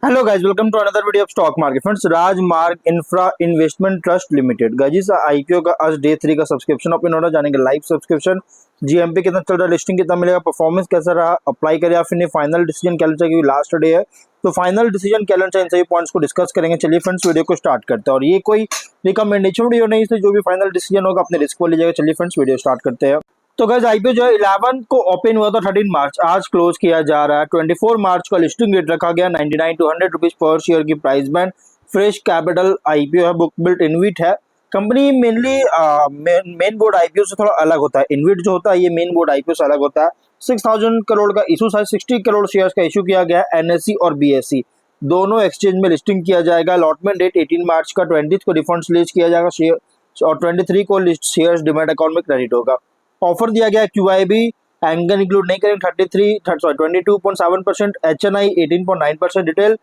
Hello guys, welcome to another video of stock market friends. Rajmarg infra investment trust limited guys IPO का आज day 3 का subscription open हो रहा है। जानेंगे लाइव सब्सक्रिप्शन, जीएमपी कितना चल रहा है, लिस्टिंग कितना मिलेगा, परफॉर्मेंस कैसा रहा, अप्लाई करें या फिर नहीं, फाइनल डिसीजन क्या लेना चाहिए क्योंकि लास्ट डे है तो फाइनल डिसीजन क्या लेना चाहिए, इन सभी पॉइंट्स को डिस्कस करेंगे। चलिए फ्रेंड्स वीडियो को स्टार्ट करते हैं। और ये कोई रिकमेंडेशन वीडियो नहीं, इसलिए जो भी फाइनल डिसीजन होगा अपने रिस्क को लीजिएगा। चलिए फ्रेंड्स वीडियो स्टार्ट करते हैं। तो गाइस आईपीओ जो है 11 को ओपन हुआ था, 13 मार्च आज क्लोज किया जा रहा है। 24 मार्च का लिस्टिंग रेट रखा गया 99 to 100 रुपीज पर शेयर की price band. Fresh capital IPO है, बुक बिल्ट इनविट है। Company mainly main board IPO से थोड़ा अलग होता है। इनविट जो होता है ये मेन बोर्ड आईपीओ से अलग होता है। 6000 करोड़ का इशू साइज, 60 करोड़ शेयर्स का इशू किया गया है। एनएससी और बीएससी दोनों एक्सचेंज में लिस्टिंग किया जाएगा। अलॉटमेंट डेट 18 मार्च का, 20 को रिफंड्स रिलीज किया जाएगा शेयर और 23 को लिस्ट शेयर्स डिमैट अकाउंट में क्रेडिट होगा। ऑफर दिया गया क्यूआईबी एंगल इंक्लूड नहीं करेंगे 22.7%, एचएनआई 18.9%, रिटेल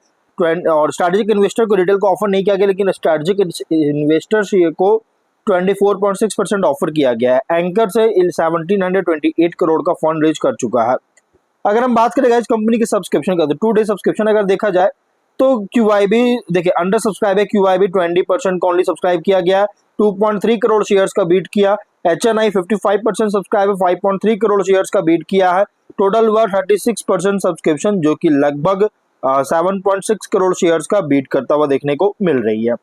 और स्ट्रैटेजिक इन्वेस्टर को रिटेल को ऑफर नहीं किया गया, लेकिन स्ट्रैटेजिक इन्वेस्टर्स को 24.6% ऑफर किया गया है। एंकर से 1728 करोड़ का फंड रेज कर चुका है। अगर हम बात करें इस कंपनी के सब्सक्रिप्शन का, तो 2 डे सब्सक्रिप्शन अगर देखा जाए तो क्यूआईबी देखिए अंडर सब्सक्राइब है। क्यूआईबी 20% का ओनली सब्सक्राइब किया गया, 2.3 करोड़ शेयर्स का बीट किया। एचएनआई 55% सब्सक्राइब है, 5.3 करोड़ शेयर्स का बीट किया है। टोटल हुआ 36% सब्सक्रिप्शन, जो कि लगभग 7.6 करोड़ शेयर्स का बीट करता हुआ देखने को मिल रही है।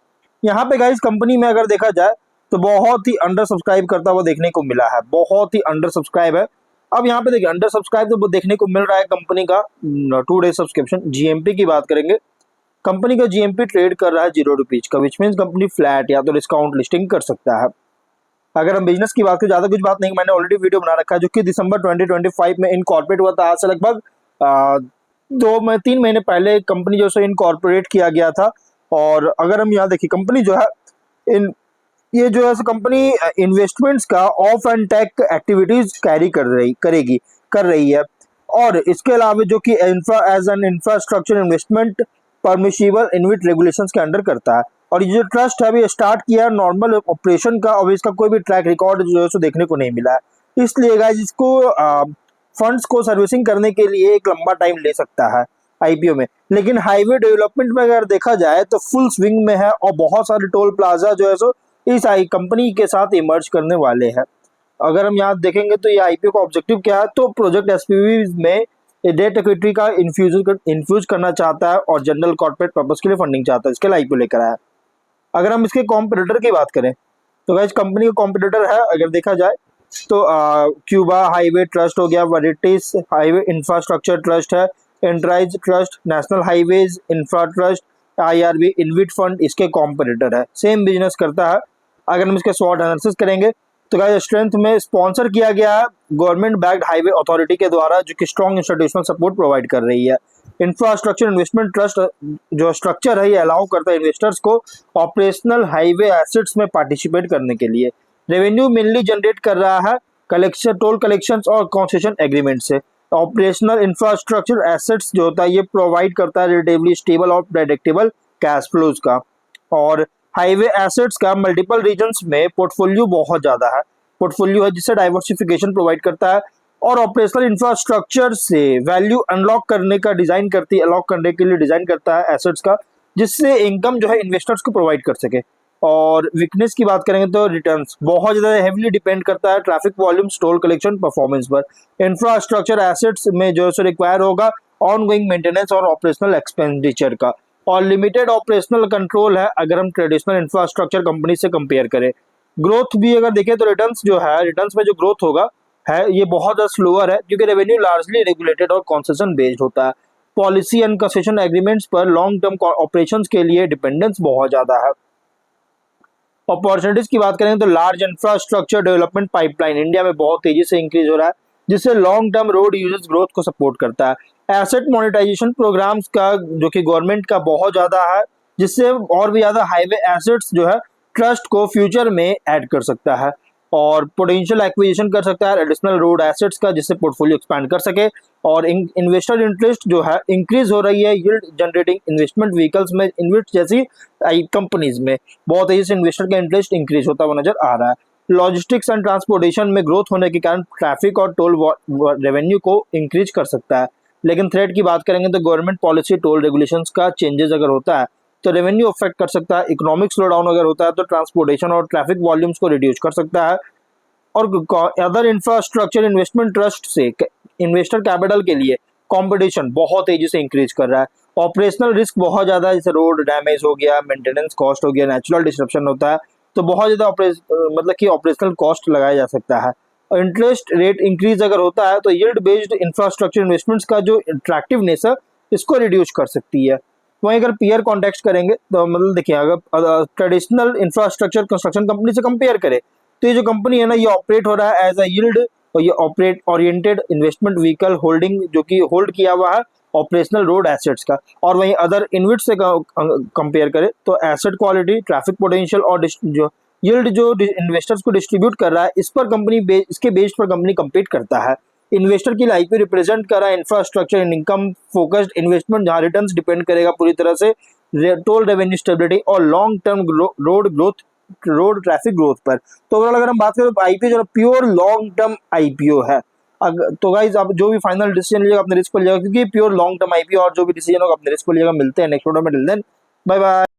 यहाँ पे गाइस कंपनी में अगर देखा जाए तो बहुत ही अंडर सब्सक्राइब करता हुआ देखने को मिला है, बहुत ही अंडर सब्सक्राइब है। अब यहाँ पे देखिए अंडर सब्सक्राइब तो देखने को मिल रहा है कंपनी का 2 डे सब्सक्रिप्शन। जीएमपी की बात करेंगे, कंपनी का जीएमपी ट्रेड कर रहा है 0 रुपीज का, विच मीन्स कंपनी फ्लैट या तो डिस्काउंट लिस्टिंग कर सकता है। अगर हम बिजनेस की बात करें, ज्यादा कुछ बात नहीं, मैंने ऑलरेडी वीडियो बना रखा है जो कि दिसंबर 2025 में इनकॉर्पोरेट हुआ था। आज से लगभग 3 महीने पहले कंपनी जो है इनकॉर्पोरेट किया गया था। और अगर हम यहाँ देखिए कंपनी जो है ये जो है कंपनी इन्वेस्टमेंट्स का off and tech activities carry कर रही है। और इसके अलावा जो कि as an infrastructure investment permissible InvIT regulations के अंडर करता है। और ये जो ट्रस्ट है अभी स्टार्ट किया नॉर्मल ऑपरेशन का, और इसका कोई भी ट्रैक रिकॉर्ड जो है देखने को नहीं मिला है। इसलिए गाइस इसको फंड्स को सर्विसिंग करने के लिए एक लंबा टाइम ले सकता है आईपीओ में। लेकिन हाईवे डेवलपमेंट में अगर देखा जाए तो फुल स्विंग में है और बहुत सारे टोल प्लाजा जो है इस आई कंपनी के साथ इमर्ज करने वाले हैं। अगर हम यहाँ देखेंगे तो ये आईपीओ का ऑब्जेक्टिव क्या है, तो प्रोजेक्ट एसपीवी में डेट इक्विटी का इन्फ्यूज करना चाहता है और जनरल कॉर्पोरेट पर्पस के लिए फंडिंग चाहता है। इसके लिए आईपीओ लेकर आया। अगर हम इसके कॉम्पिटिटर की बात करें तो गाइस कंपनी का कॉम्पिटिटर है अगर देखा जाए तो क्यूबा हाईवे ट्रस्ट हो गया, वरिटिस हाईवे इंफ्रास्ट्रक्चर ट्रस्ट है, Interise trust, national highways infra trust, IRB InvIT fund इसके कॉम्पिटिटर है, सेम बिजनेस करता है। अगर हम इसके स्वॉट एनालिसिस करेंगे तो गाइस स्ट्रेंथ में स्पॉन्सर किया गया है गवर्नमेंट बैक्ड हाईवे अथॉरिटी के द्वारा, जो कि स्ट्रॉन्ग इंस्टीट्यूशनल सपोर्ट प्रोवाइड कर रही है। इंफ्रास्ट्रक्चर इन्वेस्टमेंट ट्रस्ट जो स्ट्रक्चर है ये अलाउ करता है इन्वेस्टर्स को ऑपरेशनल हाईवे एसेट्स में पार्टिसिपेट करने के लिए। रेवेन्यू मेनली जनरेट कर रहा है कलेक्शन, टोल कलेक्शन और कंसेशन एग्रीमेंट से। ऑपरेशनल इंफ्रास्ट्रक्चर एसेट्स जो होता है ये प्रोवाइड करता है रिलेटिवली स्टेबल और प्रेडिक्टेबल कैश फ्लोज का। और हाईवे एसेट्स का मल्टीपल रीजन्स में पोर्टफोलियो बहुत ज्यादा है, पोर्टफोलियो है जिससे डाइवर्सिफिकेशन प्रोवाइड करता है। और ऑपरेशनल इंफ्रास्ट्रक्चर से वैल्यू अनलॉक करने का डिजाइन करती है, अनलॉक करने के लिए डिजाइन करता है एसेट्स का, जिससे इनकम जो है इन्वेस्टर्स को प्रोवाइड कर सके। और वीकनेस की बात करेंगे तो रिटर्न्स बहुत ज्यादा हेवीली डिपेंड करता है traffic volumes, toll collection performance पर। इंफ्रास्ट्रक्चर एसेट्स में जो है रिक्वायर होगा ऑनगोइंग मेंटेनेंस और ऑपरेशनल एक्सपेंडिचर का, और लिमिटेड ऑपरेशनल कंट्रोल है अगर हम ट्रेडिशनल इंफ्रास्ट्रक्चर कंपनी से कंपेयर करें। ग्रोथ भी अगर देखें तो रिटर्न्स जो है, रिटर्न्स में जो ग्रोथ होगा है ये बहुत ज्यादा स्लोअर है, क्योंकि रेवेन्यू लार्जली रेगुलेटेड और कंसेशन बेस्ड होता है। पॉलिसी एंड कंसेशन एग्रीमेंट्स पर लॉन्ग टर्म ऑपरेशंस के लिए डिपेंडेंस बहुत ज्यादा है। अपॉर्चुनिटीज की बात करें तो large infrastructure development pipeline India में बहुत तेजी से इंक्रीज हो रहा है, जिससे long term road uses growth को सपोर्ट करता है। एसेट मोनेटाइजेशन प्रोग्राम्स का जो कि गवर्नमेंट का बहुत ज्यादा है, जिससे और भी ज्यादा हाईवे एसेट्स जो है ट्रस्ट को फ्यूचर में ऐड कर सकता है और पोटेंशियल एक्विजिशन कर सकता है एडिशनल रोड एसेट्स का, जिससे पोर्टफोलियो एक्सपैंड कर सके। और इन्वेस्टर इंटरेस्ट जो है इंक्रीज हो रही है यील्ड जनरेटिंग इन्वेस्टमेंट व्हीकल्स में, इन्वेस्ट जैसी कंपनीज में बहुत तेजी से इन्वेस्टर का इंटरेस्ट इंक्रीज होता हुआ नजर आ रहा है। लॉजिस्टिक्स एंड ट्रांसपोर्टेशन में ग्रोथ होने के कारण ट्रैफिक और टोल रेवेन्यू को इंक्रीज कर सकता है। लेकिन थ्रेट की बात करेंगे तो गवर्नमेंट पॉलिसी, टोल रेगुलेशंस का चेंजेस अगर होता है तो रेवेन्यू अफेक्ट कर सकता है, इकोनॉमिक स्लो डाउन अगर होता है तो ट्रांसपोर्टेशन और ट्रैफिक वॉल्यूम्स को रिड्यूस कर सकता है, और अदर इंफ्रास्ट्रक्चर इन्वेस्टमेंट ट्रस्ट से इन्वेस्टर कैपिटल के लिए कंपटीशन बहुत तेजी से इंक्रीज कर रहा है। ऑपरेशनल रिस्क बहुत ज़्यादा है, जैसे रोड डैमेज हो गया, मेंटेनेंस कॉस्ट हो गया, नेचुरल डिस्ट्रप्शन होता है, तो बहुत ज़्यादा मतलब कि ऑपरेशनल कॉस्ट लगाया जा सकता है। और इंटरेस्ट रेट इंक्रीज अगर होता है तो यील्ड बेस्ड इंफ्रास्ट्रक्चर इन्वेस्टमेंट्स का जो अट्रैक्टिवनेस है इसको रिड्यूस कर सकती है। वहीं अगर पीयर कॉन्टेक्स्ट करेंगे तो मतलब देखिए, अगर ट्रेडिशनल इंफ्रास्ट्रक्चर कंस्ट्रक्शन कंपनी से कंपेयर करें तो ये जो कंपनी है ना, ये ऑपरेट हो रहा है एज अ यील्ड, और ये operate oriented investment vehicle holding, जो कि होल्ड किया हुआ है ऑपरेशनल रोड एसेट्स का। और वहीं अदर इन्विट से कंपेयर करें तो एसेट क्वालिटी, ट्रैफिक पोटेंशियल और जो यील्ड जो इन्वेस्टर्स को डिस्ट्रीब्यूट कर रहा है, इस पर कंपनी इसके बेस पर कंपनी कम्पीट करता है। इन्वेस्टर की आईपीओ रिप्रेजेंट कर रहा है infrastructure and income focused investment, जहां रिटर्न्स डिपेंड करेगा पूरी तरह से टोल रेवेन्यू स्टेबिलिटी और long term road traffic growth पर। तो ओवरऑल अगर हम बात करें तो आईपीओ जो प्योर लॉन्ग टर्म आईपीओ है। तो गाइज आप जो भी फाइनल डिसीजन लीजिएगा अपने रिस्क पर लीजिएगा, क्योंकि प्योर लॉन्ग टर्म आईपीओ, और जो भी डिसीजन होगा अपने रिस्क पर लीजिएगा। मिलते हैं नेक्स्ट वीडियो में, टिल देन बाय बाय।